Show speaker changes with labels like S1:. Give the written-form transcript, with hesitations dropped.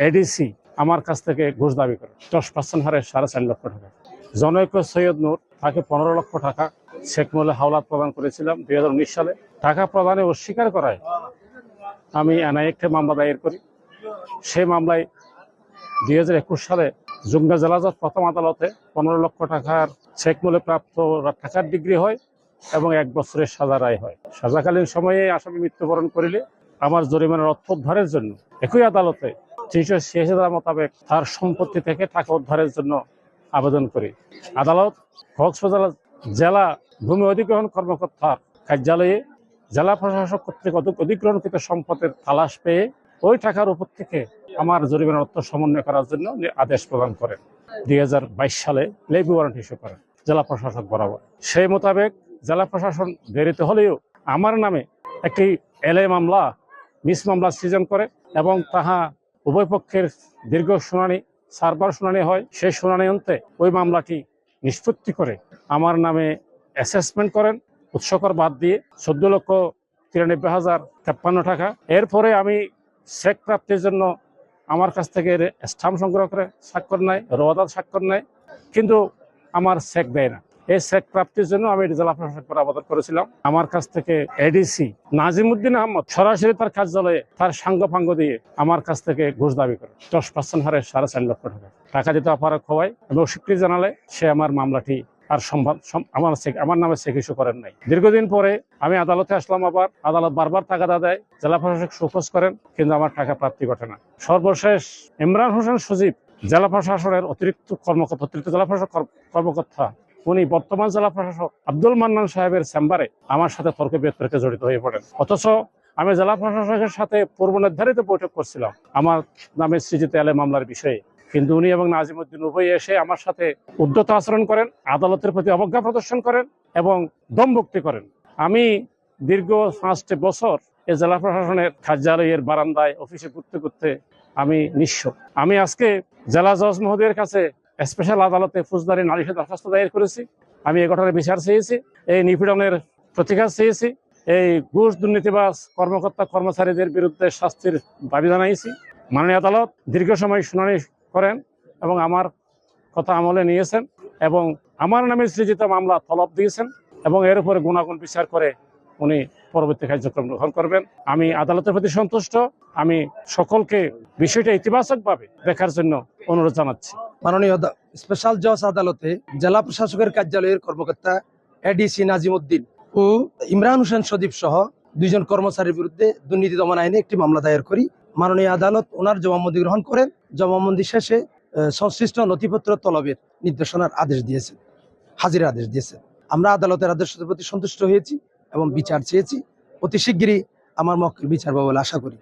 S1: ADC আমার কাছ থেকে ঘুষ দাবি করে 10% হারে 4.5 লক্ষ টাকা। জনৈক সৈয়দ নূর তাকে 15 লক্ষ টাকা শেখ মৌলা হাওলাত প্রদান করেছিলাম 2019 সালে। টাকা প্রদানে অস্বীকার করায় আমি এনআইএ একটা মামলা দায়ের করি। সেই মামলায় 2021 সালে যুগ্ম জেলা জজ প্রথম আদালতে 15 লক্ষ টাকার শেখ মৌলে প্রাপ্ত টাকার ডিগ্রি হয় এবং 1 বছরের সাজা রায় হয়। সাজাকালীন সময়ে আসামি মৃত্যুবরণ করিলে আমার জরিমানার অর্থ উদ্ধারের জন্য একই আদালতে 386 ধারা মোতাবেক তার সম্পত্তি থেকে টাকা উদ্ধারের জন্য আবেদন করি। আদালত কক্সবাজার জেলা ভূমি অধিগ্রহণ কর্মকর্তার কার্যালয়ে জেলা প্রশাসক কর্তৃক অধিগ্রহণকৃত সম্পদের তালাশ পেয়ে ওই টাকার উপর থেকে আমার জরিমানার অর্থ সমন্বয় করার জন্য আদেশ প্রদান করেন। 2022 সালে লেভি ওয়ারেন্ট ইস্যু করেন জেলা প্রশাসক বরাবর। সেই মোতাবেক জেলা প্রশাসন দেরিতে হলেও আমার নামে একটি এলএ মামলা মিস মামলা সৃজন করে এবং তাহা উভয় পক্ষের দীর্ঘ শুনানি সার্ভার শুনানি হয়। সেই শুনানি অন্তে ওই মামলাটি নিষ্পত্তি করে আমার নামে অ্যাসেসমেন্ট করেন উৎসকর বাদ দিয়ে 14,93,053 টাকা। এরপরে আমি চেক প্রাপ্তির জন্য আমার কাছ থেকে স্টাম্প সংগ্রহ করে স্বাক্ষর নেয়, রোয়াদাত স্বাক্ষর নেয়, কিন্তু আমার চেক দেয় না। এই চেক প্রাপ্তির জন্য আমি জেলা প্রশাসকের আবেদন করেছিলাম। আমার কাছ থেকে এডিসি নাজিমউদ্দিন আহমদ সরাসরি তার কার্যালয়ে তার সাঙ্গপাঙ্গ দিয়ে আমার কাছ থেকে ঘুষ দাবি করে 10% হারে 4.5 লক্ষ টাকা। টাকা দিতে অপারগ হওয়ায় আমি অস্বীকৃতি জানালে সে আমার মামলাটি আর আমার নামে চেক ইস্যু করেন নাই। দীর্ঘদিন পরে আমি আদালতে আসলাম। আবার আদালত বারবার তাগাদা দেয়, জেলা প্রশাসক শোকজ করেন, কিন্তু আমার টাকা প্রাপ্তি ঘটে না। সর্বশেষ ইমরান হোসেন সজীব জেলা প্রশাসনের অতিরিক্ত জেলা প্রশাসক কর্মকর্তা, উনি বর্তমান জেলা প্রশাসক আব্দুল মান্নান সাহেবের চেম্বারে আমার সাথে তর্ক বিতর্কে জড়িত হয়ে পড়েন। অথচ আমি জেলা প্রশাসকের সাথে পূর্ব নির্ধারিত বৈঠক করছিলাম আমার নামে সৃজিত এলএ মামলার বিষয়ে, কিন্তু উনি এবং নাজিমউদ্দিন উভয় এসে আমার সাথে উদ্ধত আচরণ করেন, আদালতের প্রতি অবজ্ঞা প্রদর্শন করেন এবং দমভক্তি করেন। আমি দীর্ঘ 5 বছর এই জেলা প্রশাসনের কার্যালয়ের বারান্দায় অফিসে ঘুরতে ঘুরতে আমি নিঃস্ব। আমি আজকে জেলা জজ মহোদয়ের কাছে স্পেশাল আদালতে ফৌজদারি নালিশে দরখাস্ত দায়ের করেছি। আমি এই ঘটনার বিচার চেয়েছি, এই নিপীড়নের প্রতিকার চেয়েছি, এই ঘুষ দুর্নীতিবাজ কর্মকর্তা কর্মচারীদের বিরুদ্ধে শাস্তির দাবি জানাইছি। মাননীয় আদালত দীর্ঘ সময় শুনানি করেন এবং আমার কথা আমলে নিয়েছেন এবং আমার নামে সৃজিত মামলা তলব দিয়েছেন এবং এর উপরে গুণাগুণ বিচার করে উনি পরবর্তী কার্যক্রম গ্রহণ করবেন। আমি আদালতের প্রতি সন্তুষ্ট। আমি সকলকে বিষয়টা ইতিবাচকভাবে দেখার জন্য অনুরোধ জানাচ্ছি।
S2: মাননীয় স্পেশাল জজ আদালতে জেলা প্রশাসকের কার্যালয়ের কর্মকর্তা এডিসি নাজিমউদ্দিন ও ইমরান হোসেন সজীব সহ 2 জন কর্মচারীর বিরুদ্ধে দুর্নীতি দমন আইনে একটি মামলা দায়ের করি। মাননীয় আদালত ওনার জবানবন্দি গ্রহণ করেন। জবানবন্দি শেষে সংশ্লিষ্ট নথিপত্র তলবের নির্দেশনার আদেশ দিয়েছেন, হাজিরের আদেশ দিয়েছেন। আমরা আদালতের আদেশের প্রতি সন্তুষ্ট হয়েছি এবং বিচার চেয়েছি। অতি শিগগিরই আমার মক্কেল বিচার পাবে বলে আশা করি।